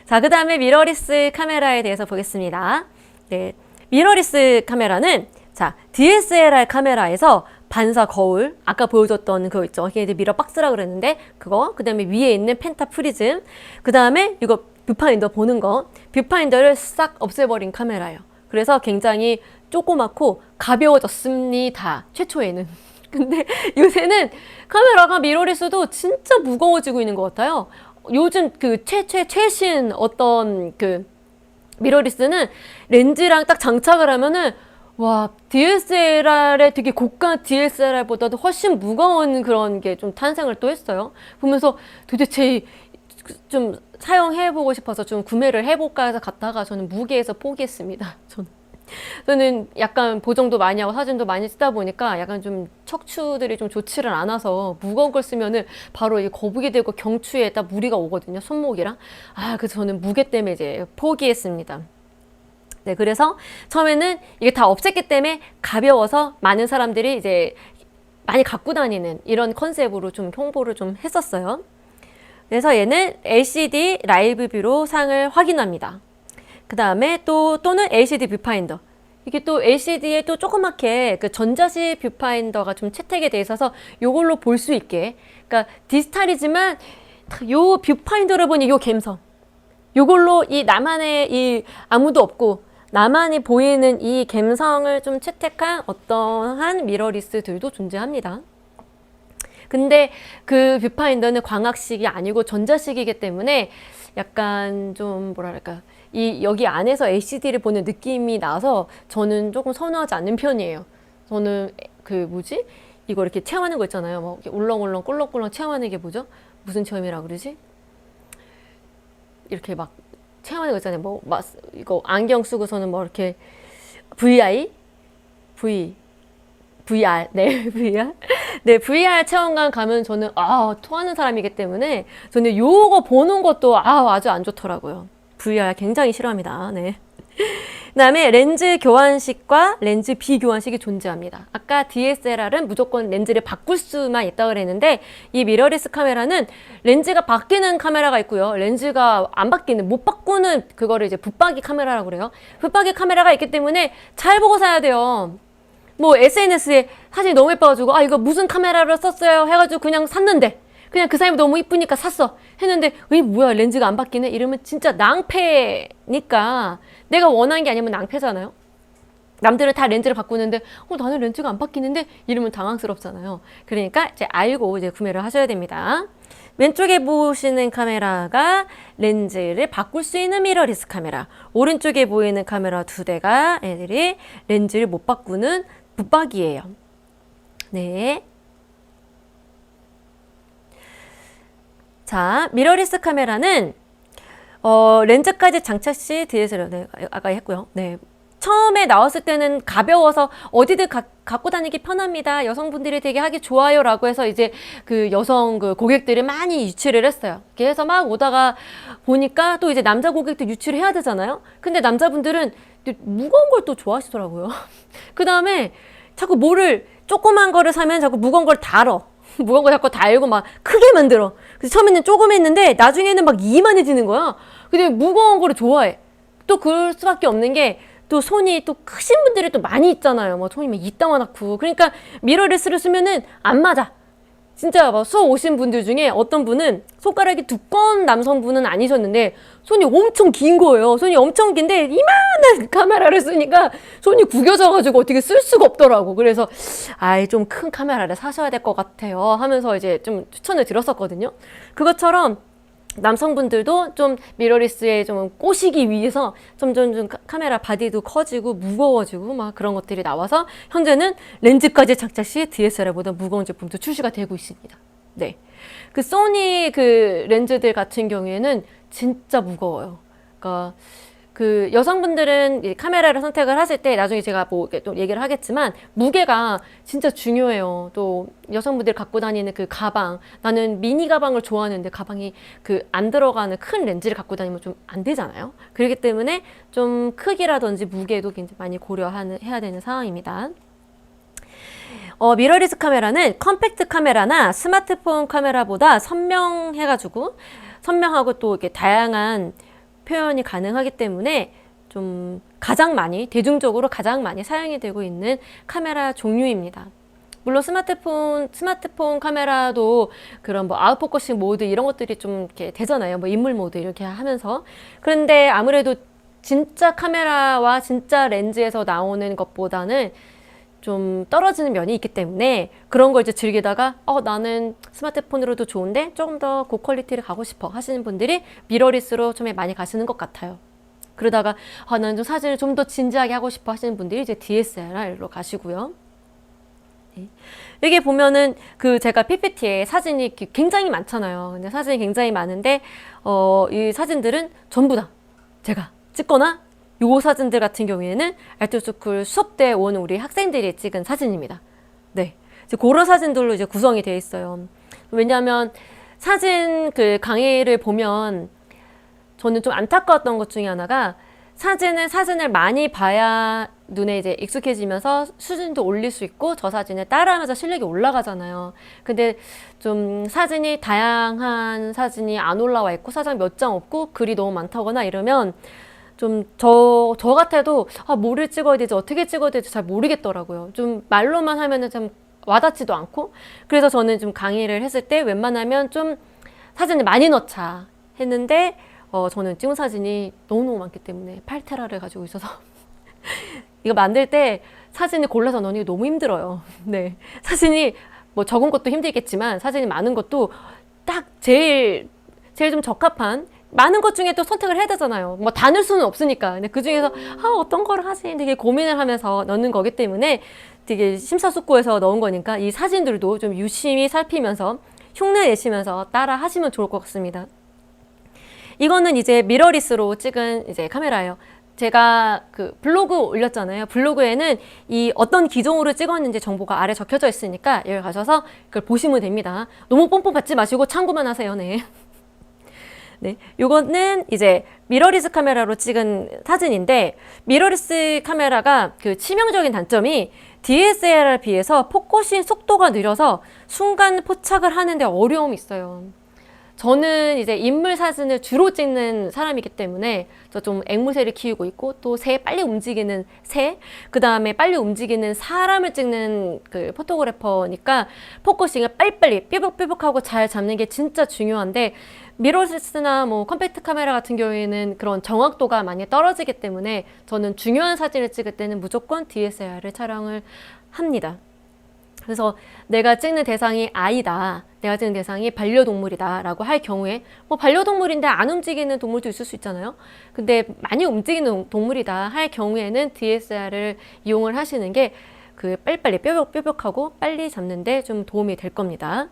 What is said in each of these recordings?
자, 그 다음에 미러리스 카메라에 대해서 보겠습니다. 네, 미러리스 카메라는 자, DSLR 카메라에서 반사 거울, 아까 보여줬던 그거 있죠. 이게 이제 미러 박스라고 그랬는데 그거, 그 다음에 위에 있는 펜타 프리즘, 그 다음에 이거 뷰파인더 보는 거, 뷰파인더를 싹 없애버린 카메라예요. 그래서 굉장히 조그맣고 가벼워졌습니다. 최초에는. 근데 요새는 카메라가 미러리스도 진짜 무거워지고 있는 것 같아요. 요즘 그 최신 어떤 그 미러리스는 렌즈랑 딱 장착을 하면은 와, DSLR의 되게 고가 DSLR보다도 훨씬 무거운 그런 게 좀 탄생을 또 했어요. 보면서 도대체 좀 사용해보고 싶어서 좀 구매를 해볼까 해서 갔다가 저는 무게에서 포기했습니다. 저는 약간 보정도 많이 하고 사진도 많이 쓰다 보니까 약간 좀 척추들이 좀 좋지를 않아서 무거운 걸 쓰면은 바로 이 거북이 되고 경추에 딱 무리가 오거든요. 손목이랑. 그래서 저는 무게 때문에 이제 포기했습니다. 네, 그래서 처음에는 이게 다 없앴기 때문에 가벼워서 많은 사람들이 이제 많이 갖고 다니는 이런 컨셉으로 좀 홍보를 좀 했었어요. 그래서 얘는 LCD 라이브 뷰로 상을 확인합니다. 그 다음에 또는 LCD 뷰파인더. 이게 또 LCD에 또 조그맣게 그 전자식 뷰파인더가 좀 채택이 돼 있어서 요걸로 볼 수 있게. 그러니까 디지털이지만 요 뷰파인더를 보니 요 감성. 요걸로 이 나만의 이 아무도 없고 나만이 보이는 이 감성을 좀 채택한 어떠한 미러리스들도 존재합니다. 근데 그 뷰파인더는 광학식이 아니고 전자식이기 때문에 약간 좀 뭐랄까 이 여기 안에서 LCD를 보는 느낌이 나서 저는 조금 선호하지 않는 편이에요. 저는 그 뭐지? 이거 이렇게 체험하는 거 있잖아요. 뭐 이렇게 울렁울렁 꿀렁꿀렁 체험하는 게 뭐죠? 무슨 체험이라 그러지? 이렇게 막 체험하는 거 있잖아요. 뭐 이거 안경 쓰고서는 뭐 이렇게 VR 네, VR. 네, VR 체험관 가면 저는, 토하는 사람이기 때문에, 저는 요거 보는 것도, 아주 안 좋더라고요. VR 굉장히 싫어합니다. 네. 그 다음에 렌즈 교환식과 렌즈 비교환식이 존재합니다. 아까 DSLR은 무조건 렌즈를 바꿀 수만 있다고 그랬는데, 이 미러리스 카메라는 렌즈가 바뀌는 카메라가 있고요. 렌즈가 안 바뀌는, 못 바꾸는 그거를 이제 붙박이 카메라라고 그래요. 붙박이 카메라가 있기 때문에 잘 보고 사야 돼요. 뭐 SNS에 사진이 너무 예뻐가지고 이거 무슨 카메라를 썼어요 해가지고 그냥 샀는데 그냥 그 사람이 너무 이쁘니까 샀어 했는데 뭐야 렌즈가 안 바뀌네 이러면 진짜 낭패니까 내가 원하는 게 아니면 낭패잖아요. 남들은 다 렌즈를 바꾸는데 나는 렌즈가 안 바뀌는데 이러면 당황스럽잖아요. 그러니까 이제 알고 이제 구매를 하셔야 됩니다. 왼쪽에 보시는 카메라가 렌즈를 바꿀 수 있는 미러리스 카메라, 오른쪽에 보이는 카메라 두 대가 애들이 렌즈를 못 바꾸는 붙박이에요. 네. 자, 미러리스 카메라는 렌즈까지 장착 시 DSLR, 네, 아까 했고요. 네. 처음에 나왔을 때는 가벼워서 어디든 갖고 다니기 편합니다. 여성분들이 되게 하기 좋아요 라고 해서 이제 그 여성 그 고객들이 많이 유치를 했어요. 그래서 막 오다가 보니까 또 이제 남자 고객도 유치를 해야 되잖아요. 근데 남자분들은 무거운 걸 또 좋아하시더라고요. 그 다음에 자꾸 뭐를 조그만 거를 사면 자꾸 무거운 걸 달어. 무거운 거 자꾸 달고 막 크게 만들어. 그래서 처음에는 조금 했는데 나중에는 막 이만해지는 거야. 근데 무거운 거를 좋아해. 또 그럴 수밖에 없는 게 또 손이 또 크신 분들이 또 많이 있잖아요. 뭐 손이 막 이따만하고. 그러니까 미러리스를 쓰면은 안 맞아. 진짜 막 수업 오신 분들 중에 어떤 분은 손가락이 두꺼운 남성분은 아니셨는데 손이 엄청 긴 거예요. 손이 엄청 긴데 이만한 카메라를 쓰니까 손이 구겨져가지고 어떻게 쓸 수가 없더라고. 그래서 좀 큰 카메라를 사셔야 될 것 같아요 하면서 이제 좀 추천을 드렸었거든요. 그것처럼 남성분들도 좀 미러리스에 좀 꼬시기 위해서 좀 카메라 바디도 커지고 무거워지고 막 그런 것들이 나와서 현재는 렌즈까지 장착 시 DSLR보다 무거운 제품도 출시가 되고 있습니다. 네. 그 소니 그 렌즈들 같은 경우에는 진짜 무거워요. 그러니까 그 여성분들은 카메라를 선택을 하실 때 나중에 제가 뭐 또 얘기를 하겠지만 무게가 진짜 중요해요. 또 여성분들이 갖고 다니는 그 가방, 나는 미니 가방을 좋아하는데 가방이 그 안 들어가는 큰 렌즈를 갖고 다니면 좀 안 되잖아요. 그렇기 때문에 좀 크기라든지 무게도 굉장히 많이 해야 되는 상황입니다. 미러리스 카메라는 컴팩트 카메라나 스마트폰 카메라보다 선명하고 또 이렇게 다양한 표현이 가능하기 때문에 좀 가장 많이, 대중적으로 가장 많이 사용이 되고 있는 카메라 종류입니다. 물론 스마트폰 카메라도 그런 뭐 아웃포커싱 모드 이런 것들이 좀 이렇게 되잖아요. 뭐 인물 모드 이렇게 하면서. 그런데 아무래도 진짜 카메라와 진짜 렌즈에서 나오는 것보다는 좀 떨어지는 면이 있기 때문에 그런 걸 이제 즐기다가 나는 스마트폰으로도 좋은데 조금 더 고퀄리티를 가고 싶어 하시는 분들이 미러리스로 좀 많이 가시는 것 같아요. 그러다가 나는 좀 사진을 좀 더 진지하게 하고 싶어 하시는 분들이 이제 DSLR로 가시고요. 여기 보면은 제가 PPT에 사진이 굉장히 많잖아요. 근데 사진이 굉장히 많은데 이 사진들은 전부 다 제가 찍거나 요 사진들 같은 경우에는 알뜰스쿨 수업 때 온 우리 학생들이 찍은 사진입니다. 네, 이제 그런 사진들로 이제 구성이 되어 있어요. 왜냐하면 사진 강의를 보면 저는 좀 안타까웠던 것 중에 하나가 사진을 많이 봐야 눈에 이제 익숙해지면서 수준도 올릴 수 있고 저 사진을 따라하면서 실력이 올라가잖아요. 근데 좀 사진이 다양한 사진이 안 올라와 있고 사진 몇 장 없고 글이 너무 많다거나 이러면 좀 저 같아도 뭐를 찍어야 되지 어떻게 찍어야 되지 잘 모르겠더라고요. 좀 말로만 하면은 좀 와닿지도 않고 그래서 저는 좀 강의를 했을 때 웬만하면 좀 사진을 많이 넣자 했는데 저는 찍은 사진이 너무너무 많기 때문에 8테라를 가지고 있어서 이거 만들 때 사진을 골라서 넣는 게 너무 힘들어요. 네, 사진이 뭐 적은 것도 힘들겠지만 사진이 많은 것도 딱 제일 좀 적합한 많은 것 중에 또 선택을 해야 되잖아요. 뭐 다 넣을 수는 없으니까. 근데 그 중에서 어떤 거를 하지 되게 고민을 하면서 넣는 거기 때문에 되게 심사숙고해서 넣은 거니까 이 사진들도 좀 유심히 살피면서 흉내 내시면서 따라 하시면 좋을 것 같습니다. 이거는 이제 미러리스로 찍은 이제 카메라예요. 제가 블로그 올렸잖아요. 블로그에는 이 어떤 기종으로 찍었는지 정보가 아래 적혀져 있으니까 여기 가셔서 그걸 보시면 됩니다. 너무 뽐뿌 받지 마시고 참고만 하세요. 네. 네. 요거는 이제 미러리스 카메라로 찍은 사진인데 미러리스 카메라가 치명적인 단점이 DSLR에 비해서 포커싱 속도가 느려서 순간 포착을 하는데 어려움이 있어요. 저는 이제 인물 사진을 주로 찍는 사람이기 때문에 저 좀 앵무새를 키우고 있고 또 빨리 움직이는 그 다음에 빨리 움직이는 사람을 찍는 포토그래퍼니까 포커싱을 빨리빨리 삐걱삐걱하고 잘 잡는 게 진짜 중요한데 미러리스나 뭐 컴팩트 카메라 같은 경우에는 그런 정확도가 많이 떨어지기 때문에 저는 중요한 사진을 찍을 때는 무조건 DSLR을 촬영을 합니다. 그래서 내가 찍는 대상이 아이다, 내가 찍는 대상이 반려동물이다 라고 할 경우에 뭐 반려동물인데 안 움직이는 동물도 있을 수 있잖아요. 근데 많이 움직이는 동물이다 할 경우에는 DSLR을 이용을 하시는 게 빨리빨리 뾰족뾰족하고 빨리 잡는데 좀 도움이 될 겁니다.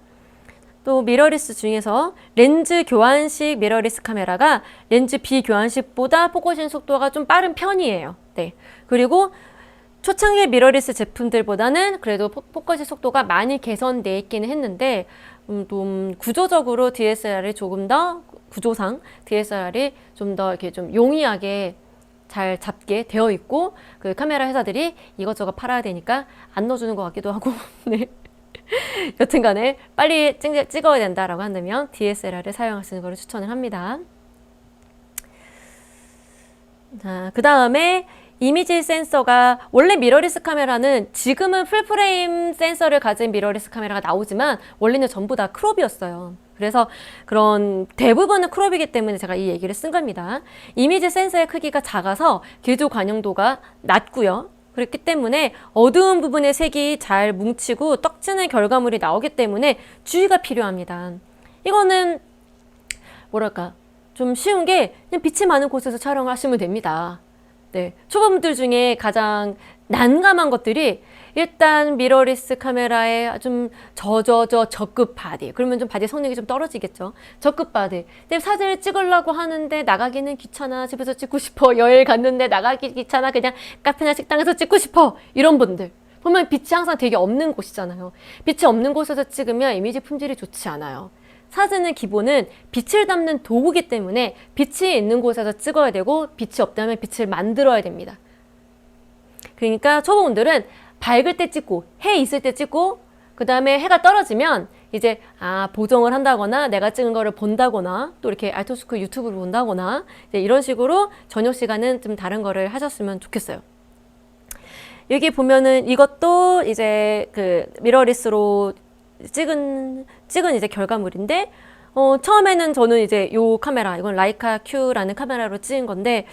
또 미러리스 중에서 렌즈 교환식 미러리스 카메라가 렌즈 비교환식보다 포커싱 속도가 좀 빠른 편이에요. 네. 그리고 초창기 미러리스 제품들보다는 그래도 포커싱 속도가 많이 개선되어 있기는 했는데 좀 구조적으로 DSLR이 조금 더 구조상 DSLR이 좀 더 이렇게 좀 용이하게 잘 잡게 되어 있고 카메라 회사들이 이것저것 팔아야 되니까 안 넣어주는 것 같기도 하고 네. 여튼간에 빨리 찍어야 된다라고 한다면 DSLR을 사용하시는 것을 추천을 합니다. 자, 그 다음에 이미지 센서가 원래 미러리스 카메라는 지금은 풀프레임 센서를 가진 미러리스 카메라가 나오지만 원래는 전부 다 크롭이었어요. 그래서 그런 대부분은 크롭이기 때문에 제가 이 얘기를 쓴 겁니다. 이미지 센서의 크기가 작아서 궤도 관용도가 낮고요. 그렇기 때문에 어두운 부분의 색이 잘 뭉치고 떡지는 결과물이 나오기 때문에 주의가 필요합니다. 이거는 뭐랄까 좀 쉬운 게 그냥 빛이 많은 곳에서 촬영하시면 됩니다. 네, 초보분들 중에 가장 난감한 것들이 일단 미러리스 카메라에 좀 저급 바디 그러면 좀 바디 성능이 좀 떨어지겠죠. 저급 바디 근데 사진을 찍으려고 하는데 나가기는 귀찮아 집에서 찍고 싶어 여행 갔는데 나가기 귀찮아 그냥 카페나 식당에서 찍고 싶어 이런 분들 보면 빛이 항상 되게 없는 곳이잖아요. 빛이 없는 곳에서 찍으면 이미지 품질이 좋지 않아요. 사진은 기본은 빛을 담는 도구이기 때문에 빛이 있는 곳에서 찍어야 되고 빛이 없다면 빛을 만들어야 됩니다. 그러니까 초보분들은 밝을 때 찍고 해 있을 때 찍고 그 다음에 해가 떨어지면 이제 보정을 한다거나 내가 찍은 거를 본다거나 또 이렇게 알토스크 유튜브를 본다거나 이제 이런 식으로 저녁 시간은 좀 다른 거를 하셨으면 좋겠어요. 여기 보면은 이것도 이제 그 미러리스로 찍은 이제 결과물인데 처음에는 저는 이제 요 카메라, 이건 라이카 Q라는 카메라로 찍은 건데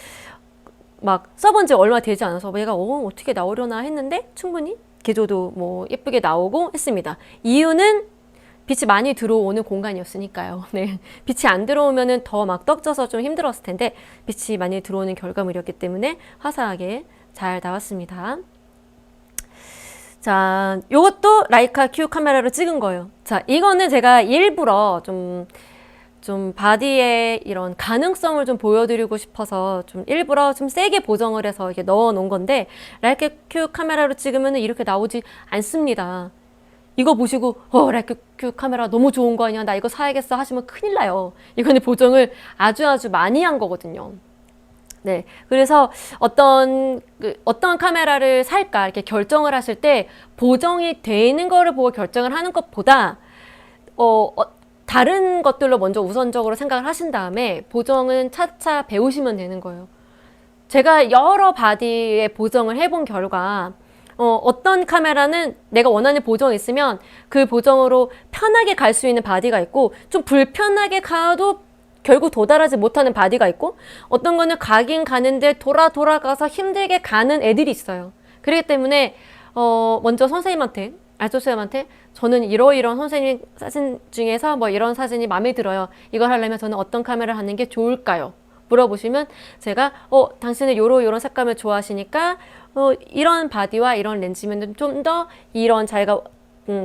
막 써본 지 얼마 되지 않아서 얘가 어떻게 나오려나 했는데 충분히 개조도 뭐 예쁘게 나오고 했습니다. 이유는 빛이 많이 들어오는 공간이었으니까요. 네. 빛이 안 들어오면은 더 막 떡져서 좀 힘들었을 텐데 빛이 많이 들어오는 결과물이었기 때문에 화사하게 잘 나왔습니다. 자, 요것도 라이카 Q 카메라로 찍은 거예요. 자, 이거는 제가 일부러 좀 바디의 이런 가능성을 좀 보여드리고 싶어서 좀 일부러 좀 세게 보정을 해서 이렇게 넣어 놓은 건데, 라이카 Q 카메라로 찍으면 이렇게 나오지 않습니다. 이거 보시고 라이카 Q 카메라 너무 좋은 거 아니야, 나 이거 사야겠어 하시면 큰일 나요. 이거는 보정을 아주 많이 한 거거든요. 네, 그래서 어떤 카메라를 살까 이렇게 결정을 하실 때 보정이 되는 거를 보고 결정을 하는 것보다 다른 것들로 먼저 우선적으로 생각을 하신 다음에 보정은 차차 배우시면 되는 거예요. 제가 여러 바디의 보정을 해본 결과 어떤 카메라는 내가 원하는 보정이 있으면 그 보정으로 편하게 갈 수 있는 바디가 있고, 좀 불편하게 가도 결국 도달하지 못하는 바디가 있고, 어떤 거는 가긴 가는데 돌아가서 힘들게 가는 애들이 있어요. 그렇기 때문에 먼저 선생님한테, 알토쌤한테 저는 이러이러한 선생님 사진 중에서 뭐 이런 사진이 마음에 들어요, 이걸 하려면 저는 어떤 카메라를 하는 게 좋을까요? 물어보시면 제가 당신은 요런 색감을 좋아하시니까 이런 바디와 이런 렌즈면 좀 더 이런 자기가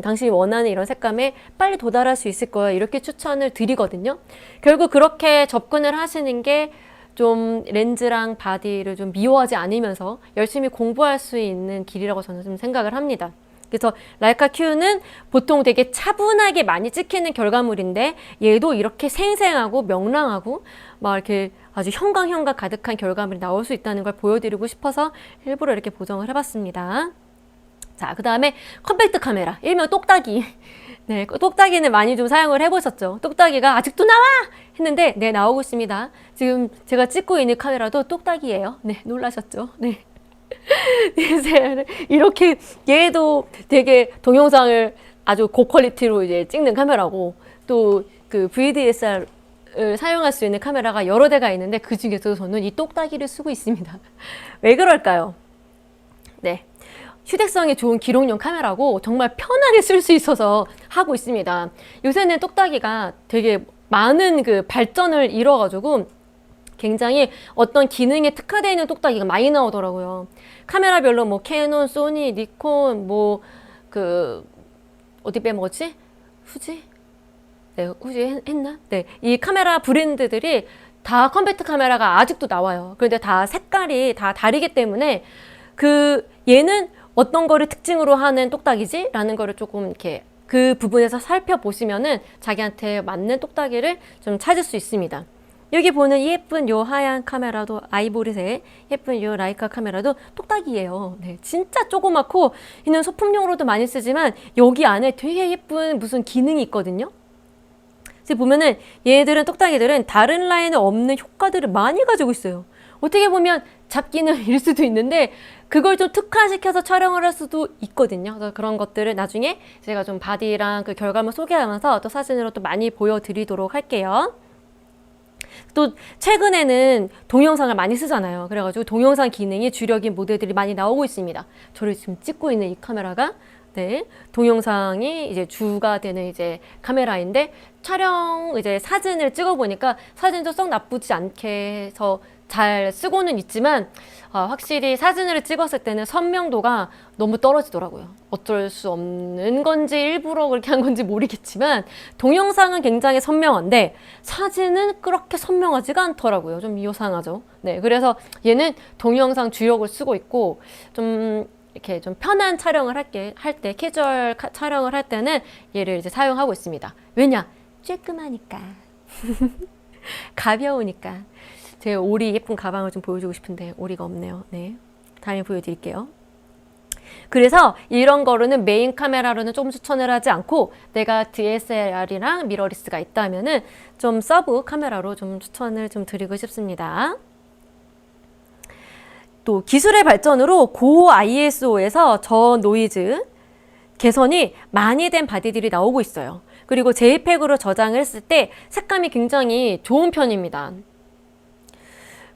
당신이 원하는 이런 색감에 빨리 도달할 수 있을 거예요, 이렇게 추천을 드리거든요. 결국 그렇게 접근을 하시는 게 좀 렌즈랑 바디를 좀 미워하지 않으면서 열심히 공부할 수 있는 길이라고 저는 좀 생각을 합니다. 그래서 라이카 Q는 보통 되게 차분하게 많이 찍히는 결과물인데, 얘도 이렇게 생생하고 명랑하고 막 이렇게 아주 형광 가득한 결과물이 나올 수 있다는 걸 보여드리고 싶어서 일부러 이렇게 보정을 해봤습니다. 자, 그 다음에 컴팩트 카메라, 일명 똑딱이. 네, 똑딱이는 많이 좀 사용을 해보셨죠? 똑딱이가 아직도 나와! 했는데, 네, 나오고 있습니다. 지금 제가 찍고 있는 카메라도 똑딱이에요. 네, 놀라셨죠? 네. 이렇게 얘도 되게 동영상을 아주 고퀄리티로 이제 찍는 카메라고, 또 그 VDSR을 사용할 수 있는 카메라가 여러 대가 있는데 그 중에서도 저는 이 똑딱이를 쓰고 있습니다. 왜 그럴까요? 네. 휴대성이 좋은 기록용 카메라고 정말 편하게 쓸 수 있어서 하고 있습니다. 요새는 똑딱이가 되게 많은 그 발전을 이뤄가지고 굉장히 어떤 기능에 특화되어 있는 똑딱이가 많이 나오더라고요. 카메라별로 뭐 캐논, 소니, 니콘, 뭐 어디 빼먹었지? 후지? 네, 후지 했나? 네, 이 카메라 브랜드들이 다 컴팩트 카메라가 아직도 나와요. 그런데 다 색깔이 다 다르기 때문에 얘는 어떤 거를 특징으로 하는 똑딱이지? 라는 거를 조금 이렇게 그 부분에서 살펴보시면은 자기한테 맞는 똑딱이를 좀 찾을 수 있습니다. 여기 보는 예쁜 요 하얀 카메라도, 아이보리색 예쁜 요 라이카 카메라도 똑딱이에요. 네, 진짜 조그맣고 얘는 소품용으로도 많이 쓰지만 여기 안에 되게 예쁜 무슨 기능이 있거든요. 지금 보면은 얘들은, 똑딱이들은 다른 라인에 없는 효과들을 많이 가지고 있어요. 어떻게 보면 잡기능일 수도 있는데 그걸 좀 특화시켜서 촬영을 할 수도 있거든요. 그래서 그런 것들을 나중에 제가 좀 바디랑 그 결과물 소개하면서 또 사진으로 또 많이 보여드리도록 할게요. 또 최근에는 동영상을 많이 쓰잖아요. 그래가지고 동영상 기능이 주력인 모델들이 많이 나오고 있습니다. 저를 지금 찍고 있는 이 카메라가, 네, 동영상이 이제 주가 되는 이제 카메라인데, 촬영 이제 사진을 찍어보니까 사진도 썩 나쁘지 않게 해서 잘 쓰고는 있지만 확실히 사진을 찍었을 때는 선명도가 너무 떨어지더라고요. 어쩔 수 없는 건지 일부러 그렇게 한 건지 모르겠지만 동영상은 굉장히 선명한데 사진은 그렇게 선명하지가 않더라고요. 좀 이상하죠. 네, 그래서 얘는 동영상 주력을 쓰고 있고, 좀 이렇게 좀 편한 촬영을 할 때, 캐주얼 촬영을 할 때는 얘를 이제 사용하고 있습니다. 왜냐? 쬐끔하니까. 가벼우니까. 제 오리 예쁜 가방을 좀 보여주고 싶은데 오리가 없네요. 네, 다음에 보여드릴게요. 그래서 이런 거로는 메인 카메라로는 조금 추천을 하지 않고 내가 DSLR이랑 미러리스가 있다면은 좀 서브 카메라로 좀 추천을 좀 드리고 싶습니다. 또 기술의 발전으로 고 ISO에서 저노이즈 개선이 많이 된 바디들이 나오고 있어요. 그리고 JPEG으로 저장을 했을 때 색감이 굉장히 좋은 편입니다.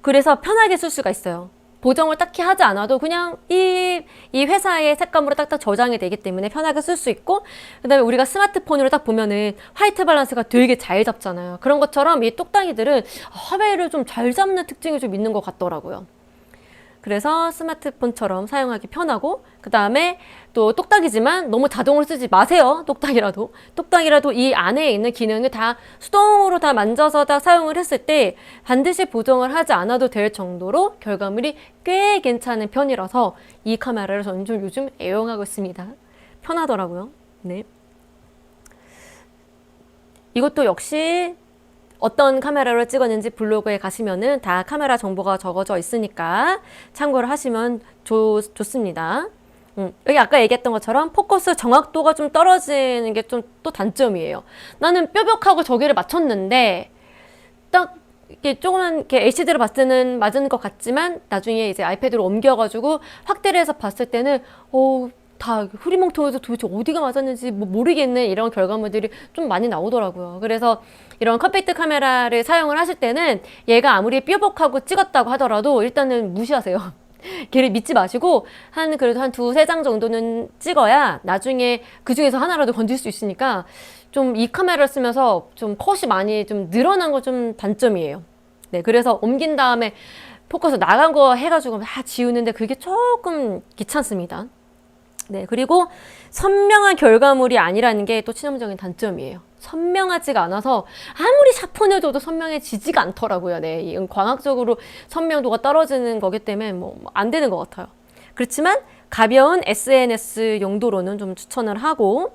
그래서 편하게 쓸 수가 있어요. 보정을 딱히 하지 않아도 그냥 이 회사의 색감으로 딱딱 저장이 되기 때문에 편하게 쓸 수 있고, 그 다음에 우리가 스마트폰으로 딱 보면은 화이트 밸런스가 되게 잘 잡잖아요. 그런 것처럼 이 똑딱이들은 화면을 좀 잘 잡는 특징이 좀 있는 것 같더라고요. 그래서 스마트폰처럼 사용하기 편하고, 그 다음에 또 똑딱이지만 너무 자동으로 쓰지 마세요. 똑딱이라도 이 안에 있는 기능을 다 수동으로 다 만져서 다 사용을 했을 때 반드시 보정을 하지 않아도 될 정도로 결과물이 꽤 괜찮은 편이라서 이 카메라를 저는 좀 요즘 애용하고 있습니다. 편하더라고요. 네. 이것도 역시 어떤 카메라로 찍었는지 블로그에 가시면은 다 카메라 정보가 적어져 있으니까 참고를 하시면 좋습니다. 여기 아까 얘기했던 것처럼 포커스 정확도가 좀 떨어지는 게 좀 또 단점이에요. 나는 뾰족하고 저기를 맞췄는데 딱 이렇게 조그만 이렇게 LCD로 봤을 때는 맞은 것 같지만 나중에 이제 아이패드로 옮겨가지고 확대를 해서 봤을 때는 다 흐리멍텅해서 도대체 어디가 맞았는지 모르겠네, 이런 결과물들이 좀 많이 나오더라고요. 그래서 이런 컴팩트 카메라를 사용을 하실 때는 얘가 아무리 뾰족하고 찍었다고 하더라도 일단은 무시하세요. 걔를 믿지 마시고 그래도 한 두세 장 정도는 찍어야 나중에 그 중에서 하나라도 건질 수 있으니까 좀 이 카메라를 쓰면서 좀 컷이 많이 좀 늘어난 거 좀 단점이에요. 네, 그래서 옮긴 다음에 포커스 나간 거 해가지고 지우는데 그게 조금 귀찮습니다. 네, 그리고 선명한 결과물이 아니라는 게 또 치명적인 단점이에요. 선명하지가 않아서 아무리 샤폰해줘도 선명해지지가 않더라고요. 네, 이건 광학적으로 선명도가 떨어지는 거기 때문에 안 되는 것 같아요. 그렇지만 가벼운 SNS 용도로는 좀 추천을 하고,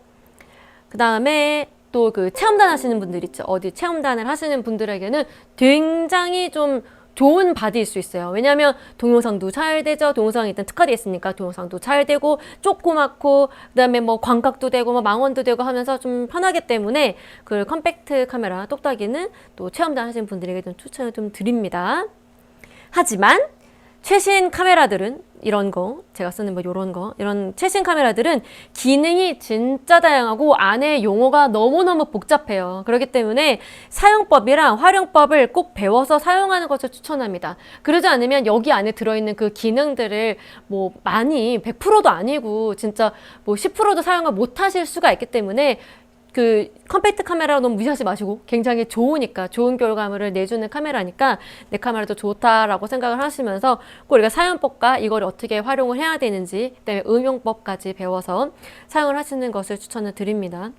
그 다음에 또 그 체험단 하시는 분들 있죠. 어디 체험단을 하시는 분들에게는 굉장히 좀 좋은 바디일 수 있어요. 왜냐하면 동영상도 잘 되죠. 동영상이 일단 특화되어 있으니까 동영상도 잘 되고 조그맣고, 그 다음에 망각도 되고 망원도 되고 하면서 좀 편하기 때문에 그 컴팩트 카메라 똑딱이는 또 체험단 하시는 분들에게 좀 추천을 좀 드립니다. 하지만 최신 카메라들은 제가 쓰는 이런 최신 카메라들은 기능이 진짜 다양하고 안에 용어가 너무너무 복잡해요. 그렇기 때문에 사용법이랑 활용법을 꼭 배워서 사용하는 것을 추천합니다. 그러지 않으면 여기 안에 들어있는 그 기능들을 많이 100%도 아니고 진짜 10%도 사용을 못 하실 수가 있기 때문에 그 컴팩트 카메라 너무 무시하지 마시고, 굉장히 좋으니까, 좋은 결과물을 내주는 카메라니까 내 카메라도 좋다라고 생각을 하시면서 꼭 우리가 사용법과 이걸 어떻게 활용을 해야 되는지, 그다음에 응용법까지 배워서 사용을 하시는 것을 추천을 드립니다.